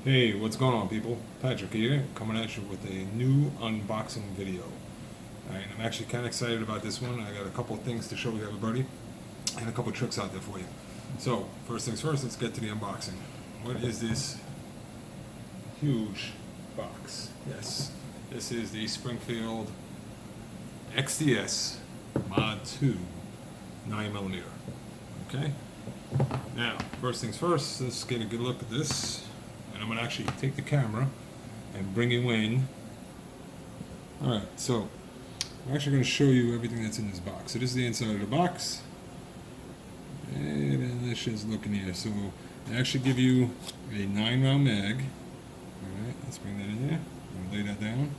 Hey, what's going on, people? Patrick here, coming at you with a new unboxing video. Alright, I'm actually kind of excited about this one. I got a couple things to show you everybody, and a couple tricks out there for you. So, first things first, let's get to the unboxing. What is this huge box? Yes, this is the Springfield XDS Mod 2 9mm. Okay? Now, first things first, let's get a good look at this. And I'm going to actually take the camera and bring you in. Alright, so I'm actually going to show you everything that's in this box. So this is the inside of the box. And let's just look in here. So they actually give you a 9-round mag. Alright, let's bring that in there. I'm going to lay that down.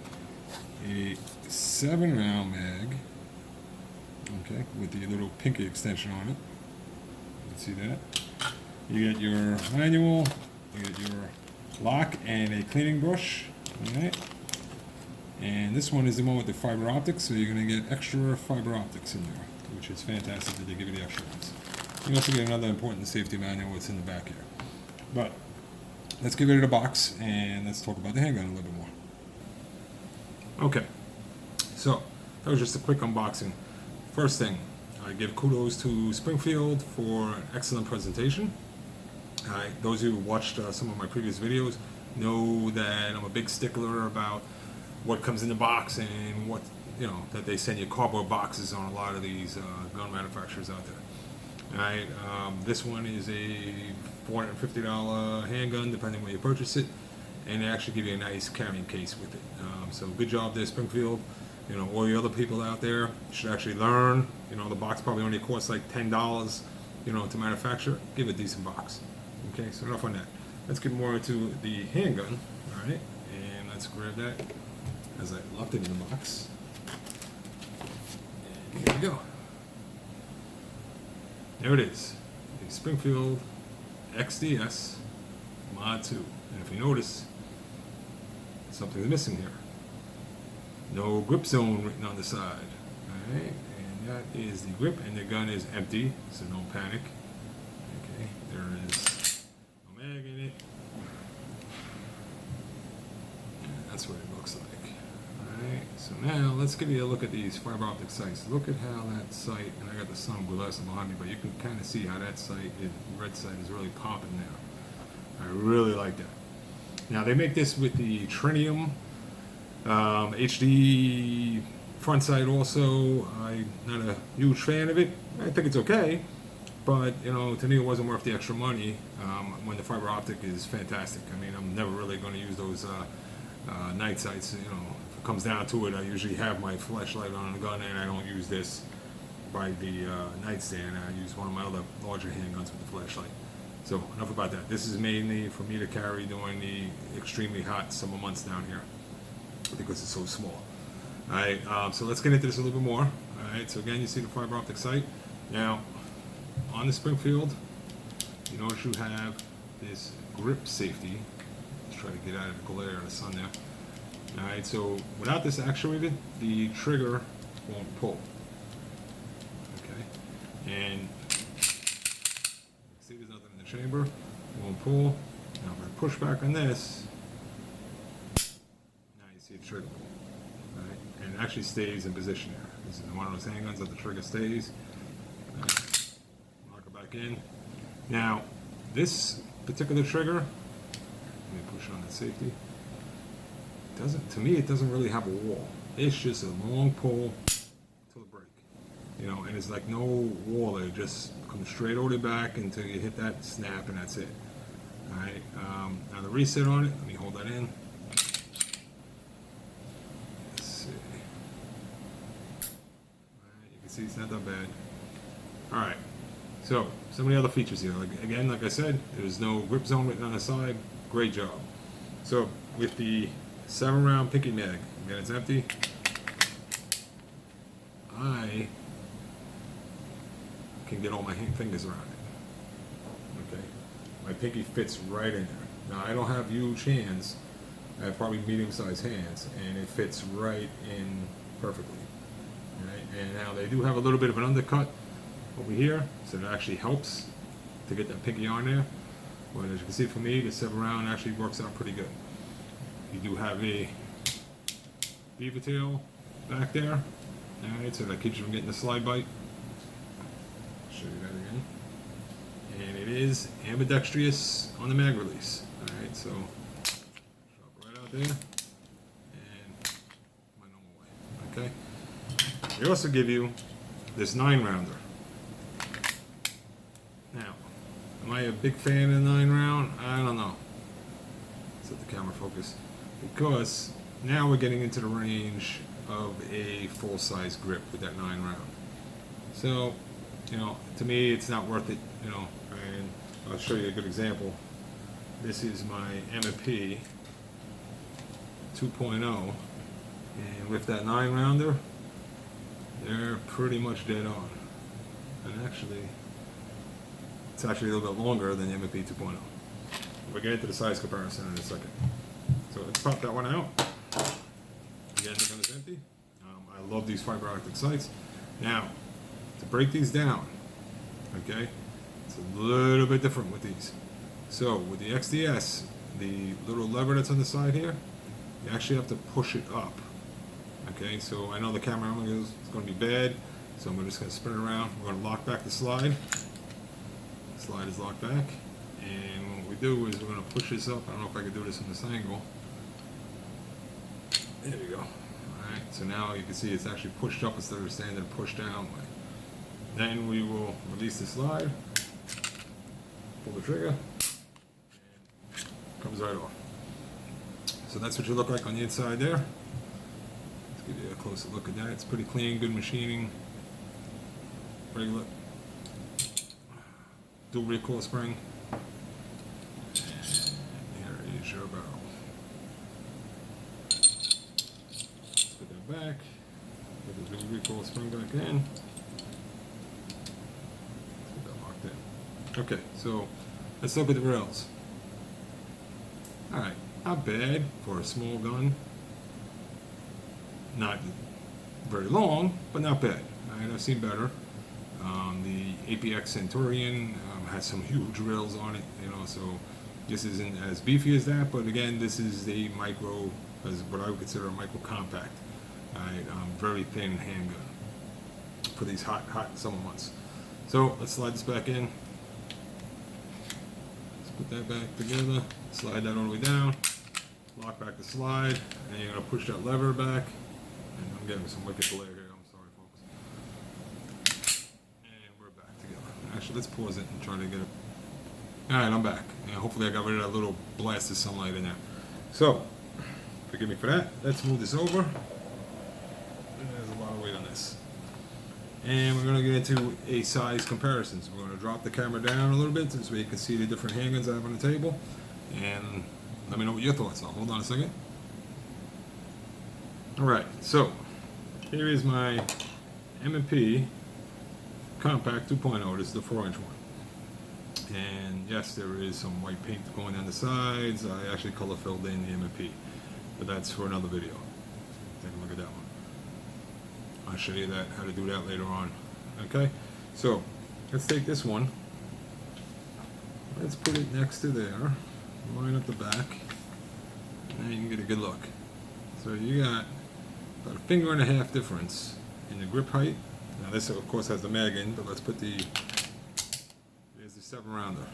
A 7-round mag. Okay, with the little pinky extension on it. You can see that. You get your manual. You get your lock and a cleaning brush. Alright. And this one is the one with the fiber optics, so you're going to get extra fiber optics in there, which is fantastic that they give you the extra ones. You also get another important safety manual that's in the back here. But let's get rid of the box and let's talk about the handgun a little bit more. Okay, so that was just a quick unboxing. First thing, I give kudos to Springfield for an excellent presentation. Those of you who watched some of my previous videos know that I'm a big stickler about what comes in the box and what, that they send you cardboard boxes on a lot of these gun manufacturers out there. This one is a $450 handgun, depending where you purchase it, and they actually give you a nice carrying case with it. So good job there, Springfield. All the other people out there should actually learn. The box probably only costs like $10, to manufacture. Give a decent box. Okay, so enough on that. Let's get more into the handgun. All right, and let's grab that as I left it in the box. And here we go. There it is, the Springfield XDS Mod 2. And if you notice, something's missing here. No grip zone written on the side. All right, and that is the grip, and the gun is empty, so don't panic. Okay, there is no mag in it. And that's what it looks like. Alright, so now let's give you a look at these fiber optic sights. Look at how that sight, and I got the sun blasting behind me, but you can kind of see how that sight, red sight, is really popping now. I really like that. Now they make this with the Trinium HD front sight also. I'm not a huge fan of it. I think it's okay, but to me it wasn't worth the extra money when the fiber optic is fantastic. I mean, I'm never really going to use those night sights. If it comes down to it, I usually have my flashlight on the gun, and I don't use this by the nightstand. I use one of my other larger handguns with the flashlight. So enough about that. This is mainly for me to carry during the extremely hot summer months down here because it's so small. Alright, so let's get into this a little bit more. Alright, so again, you see the fiber optic sight. Now, on the Springfield, you notice you have this grip safety. Let's try to get out of the glare of the sun there. Alright, so without this actuated, the trigger won't pull. Okay, and see there's nothing in the chamber, it won't pull. Now if I push back on this, now you see the trigger pull. Right? And it actually stays in position here. This is one of those handguns that the trigger stays. Right. Lock it back in. Now, this particular trigger, let me push on that safety. To me, it doesn't really have a wall. It's just a long pull to the break. And it's like no wall. It just comes straight over the back until you hit that snap, and that's it. All right. Now the reset on it. Let me hold that in. See, it's not that bad. Alright, so some of the other features here. Like I said, there's no grip zone written on the side. Great job. So with the 7-round pinky mag, again it's empty. I can get all my fingers around it. Okay, my pinky fits right in there. Now I don't have huge hands. I have probably medium-sized hands, and it fits right in perfectly. Right? And now they do have a little bit of an undercut over here, so it actually helps to get that pinky on there. But as you can see for me, the 7 round actually works out pretty good. You do have a beaver tail back there. Alright, so that keeps you from getting the slide bite. I'll show you that again. And it is ambidextrous on the mag release. Alright, so drop right out there and my normal way. Okay. They also give you this 9 rounder. Now, am I a big fan of the 9 round? I don't know. Set the camera focus. Because now we're getting into the range of a full-size grip with that 9 round. So, you know, to me, it's not worth it. You know, and I'll show you a good example. This is my M&P 2.0, and with that 9 rounder, they're pretty much dead on. And actually, it's actually a little bit longer than the M&P 2.0. We'll get into the size comparison in a second. So let's pop that one out. Again, the gun is empty. I love these fiber-optic sights. Now, to break these down, okay, it's a little bit different with these. So with the XDS, the little lever that's on the side here, you actually have to push it up. Okay, so I know the camera angle is going to be bad, so I'm just going to spin it around. We're going to lock back the slide. The slide is locked back, and what we do is we're going to push this up. I don't know if I can do this from this angle. There we go. Alright, so now you can see it's actually pushed up instead of standing pushed down way. Then we will release the slide, pull the trigger, and it comes right off. So that's what you look like on the inside there. Let's give you a closer look at that. It's pretty clean, good machining, regular dual recoil spring. And here is your barrel. Put that back, put the dual recoil spring back in. Put that locked in. Okay, so let's look at the rails. Alright, not bad for a small gun. Not very long, but not bad. Alright, I've seen better. The APX Centurion has some huge rails on it, you know, so this isn't as beefy as that, but again, this is the micro, as what I would consider a micro compact. Very thin handgun for these hot summer months. So let's slide this back in. Let's put that back together. Slide that all the way down. Lock back the slide, and you're gonna push that lever back. And I'm getting some wicked glare here. I'm sorry, folks. And we're back together. Actually, let's pause it and try to get it. All right, I'm back. And hopefully, I got rid of that little blast of sunlight in there. So, forgive me for that. Let's move this over. There's a lot of weight on this. And we're going to get into a size comparison. So we're going to drop the camera down a little bit so you can see the different handguns I have on the table. And let me know what your thoughts are. Hold on a second. Alright, so here is my M&P Compact 2.0. This is the 4-inch one. And yes, there is some white paint going down the sides. I actually color filled in the M&P. But that's for another video. Take a look at that one. I'll show you that, how to do that later on. Okay, so let's take this one. Let's put it next to there. Line up the back. And you can get a good look. So you got about a 1.5 finger difference in the grip height. Now this of course has the mag in, but let's put the, there's the 7 rounder.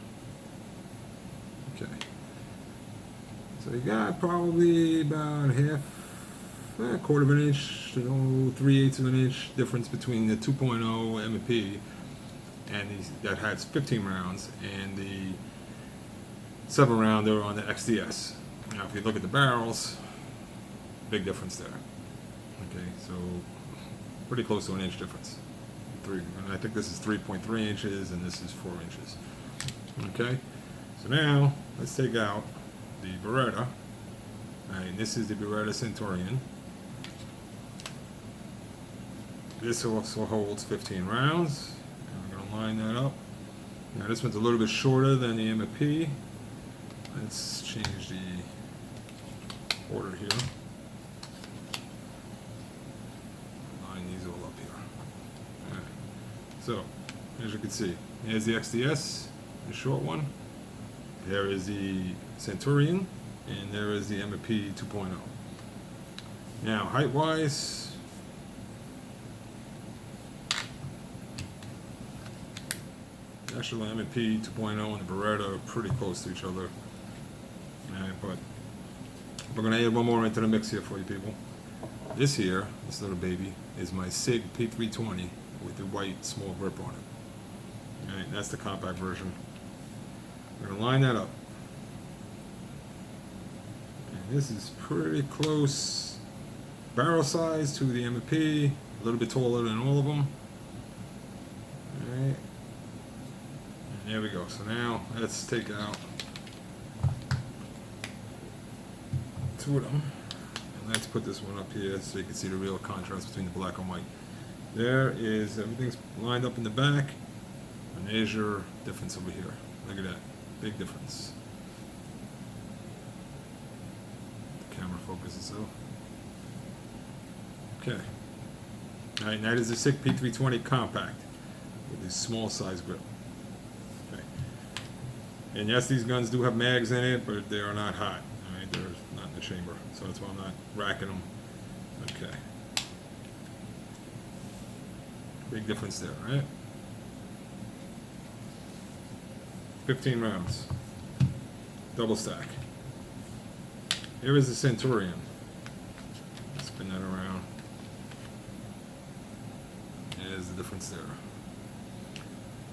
Okay. So you got probably about a quarter of an inch to 3/8 of an inch difference between the 2.0 M&P and these that has 15 rounds and the 7 rounder on the XDS. Now if you look at the barrels, big difference there. Okay, so pretty close to an inch difference. And I think this is 3.3 inches and this is 4 inches. Okay, so now let's take out the Beretta. And this is the Beretta Centurion. This also holds 15 rounds. And we're going to line that up. Now this one's a little bit shorter than the M&P. Let's change the order here. Line these all up here. Alright. So, as you can see, here's the XDS, the short one. There is the Centurion, and there is the M&P 2.0. Now, height-wise, actually, M&P 2.0 and the Beretta are pretty close to each other. Alright, but we're going to add one more into the mix here for you people. This here, this little baby, is my Sig P320 with the white small grip on it. Alright, that's the compact version. We're going to line that up. And this is pretty close barrel size to the M&P, a little bit taller than all of them. Alright. And there we go. So now let's take out two of them. And let's put this one up here so you can see the real contrast between the black and white. There is, everything's lined up in the back. And there's your difference over here. Look at that. Big difference. The camera focuses so. Okay. Alright, that is the Sig P320 compact with this small size grip. Okay. And yes, these guns do have mags in it, but they are not hot. Alright, they're not in the chamber. So that's why I'm not racking them. Okay. Big difference there, right? 15 rounds. Double stack. Here is the Centurion. Spin that around. There's the difference there.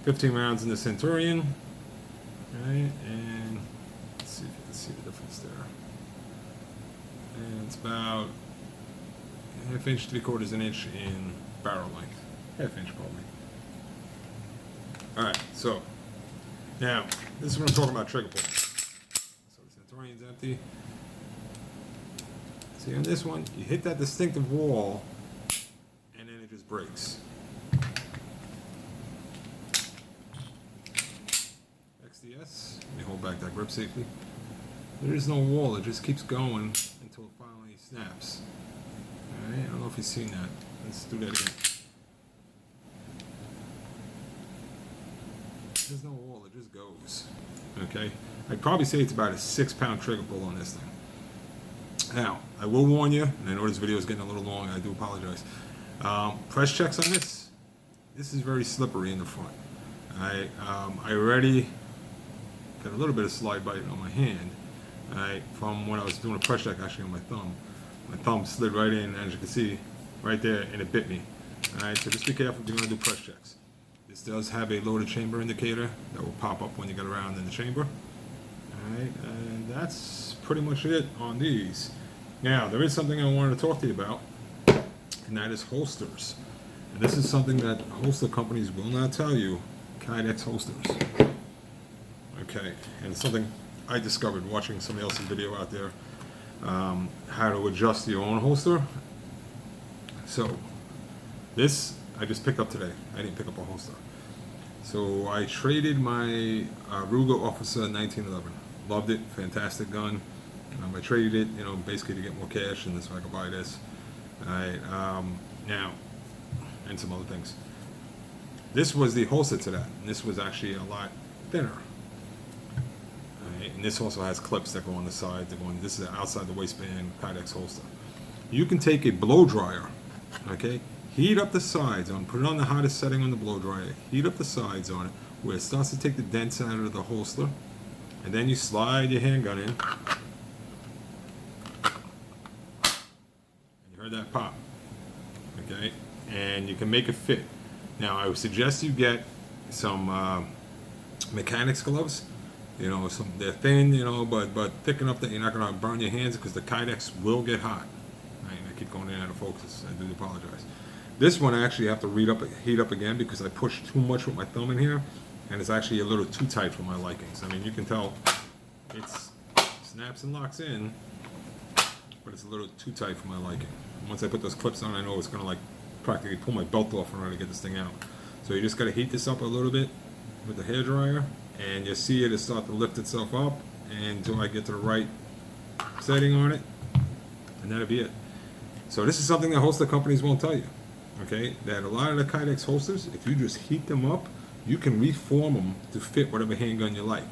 15 rounds in the Centurion. Right, and let's see if you can see the difference there. And it's about a ½ inch, 3/4 inch in barrel length. ½ inch probably. Alright, so now this is what I'm talking about, trigger pull. So the Centurion's empty. See on this one, you hit that distinctive wall and then it just breaks. XDS, let me hold back that grip safely. There is no wall, it just keeps going until it finally snaps. Alright, I don't know if you've seen that. Let's do that again. There's no wall, it just goes. Okay? I'd probably say it's about a 6-pound trigger pull on this thing. Now, I will warn you, and I know this video is getting a little long, I do apologize. Press checks on this. This is very slippery in the front. I already got a little bit of slide bite on my hand. From when I was doing a press check actually on my thumb. My thumb slid right in, as you can see, right there, and it bit me. Alright, so just be careful if you're going to do press checks. This does have a loaded chamber indicator that will pop up when you get around in the chamber. Alright, and that's pretty much it on these. Now, there is something I wanted to talk to you about, and that is holsters. And this is something that holster companies will not tell you, Kydex holsters. Okay, and it's something I discovered watching somebody else's video out there, how to adjust your own holster. So, this I just picked up today. I didn't pick up a holster. So I traded my Ruger Officer 1911. Loved it, fantastic gun. I traded it, you know, basically to get more cash, and so I could buy this. Alright, now, and some other things. This was the holster to that, and this was actually a lot thinner. Alright, and this also has clips that go on the side. This is outside the waistband Kydex holster. You can take a blow dryer, okay, heat up the sides on, put it on the hottest setting on the blow dryer, heat up the sides on it, where it starts to take the dents out of the holster, and then you slide your handgun in. You heard that pop, okay, and you can make it fit. Now I would suggest you get some mechanics gloves. You know, they're thin, you know, but thick enough that you're not gonna burn your hands, because the Kydex will get hot. I keep going in and out of focus. I do apologize. This one I actually have to heat up again, because I pushed too much with my thumb in here, and it's actually a little too tight for my likings. I mean, you can tell it snaps and locks in, but it's a little too tight for my liking. Once I put those clips on, I know it's gonna like practically pull my belt off in order to get this thing out. So you just gotta heat this up a little bit with the hairdryer, and you'll see it start to lift itself up until I get to the right setting on it, and that'll be it. So this is something that holster companies won't tell you. Okay, that a lot of the Kydex holsters, if you just heat them up, you can reform them to fit whatever handgun you like.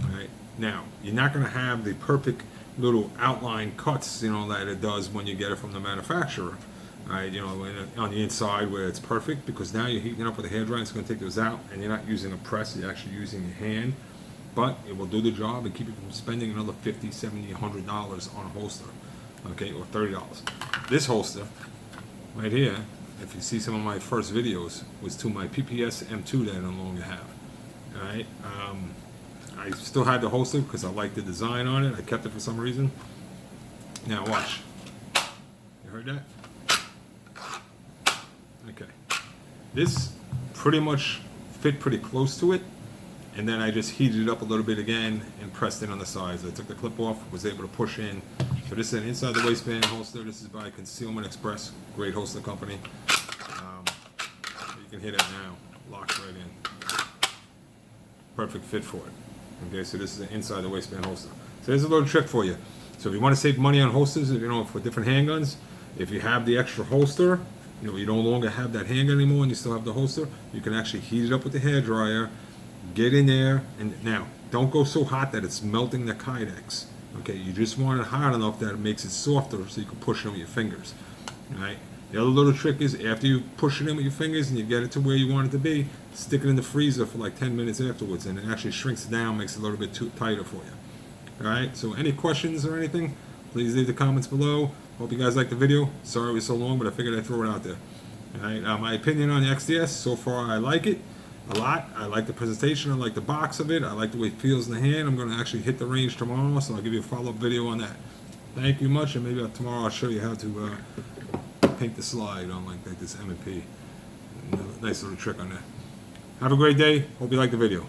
Alright, Now, you're not going to have the perfect little outline cuts, you know, that it does when you get it from the manufacturer. Right, you know, on the inside where it's perfect, because now you're heating it up with a hairdryer, it's going to take those out, and you're not using a press, you're actually using your hand. But it will do the job and keep you from spending another $50, $70, $100 on a holster, okay, or $30. This holster right here, if you see some of my first videos, was to my PPS M2 that I no longer have. All right, I still had the holster because I liked the design on it. I kept it for some reason. Now watch. You heard that? Okay, this pretty much fit pretty close to it, and then I just heated it up a little bit again and pressed it on the sides. I took the clip off, was able to push in. So this is an inside the waistband holster. This is by Concealment Express, great holster company. You can hit it now, locks right in. Perfect fit for it. Okay, so this is an inside the waistband holster. So there's a little trick for you. So if you want to save money on holsters, you know, for different handguns, if you have the extra holster, you know, you no longer have that handgun anymore and you still have the holster, you can actually heat it up with the hairdryer, get in there, and now, don't go so hot that it's melting the Kydex. Okay, you just want it hot enough that it makes it softer so you can push it in with your fingers. Alright? The other little trick is, after you push it in with your fingers and you get it to where you want it to be, stick it in the freezer for like 10 minutes afterwards, and it actually shrinks it down, makes it a little bit too tighter for you. Alright, so any questions or anything, please leave the comments below. Hope you guys liked the video. Sorry it was so long, but I figured I'd throw it out there. Alright, my opinion on the XDS, so far I like it a lot. I like the presentation, I like the box of it, I like the way it feels in the hand. I'm going to actually hit the range tomorrow, so I'll give you a follow-up video on that. Thank you much, and maybe tomorrow I'll show you how to paint the slide on like this M&P. Nice little trick on that. Have a great day. Hope you like the video.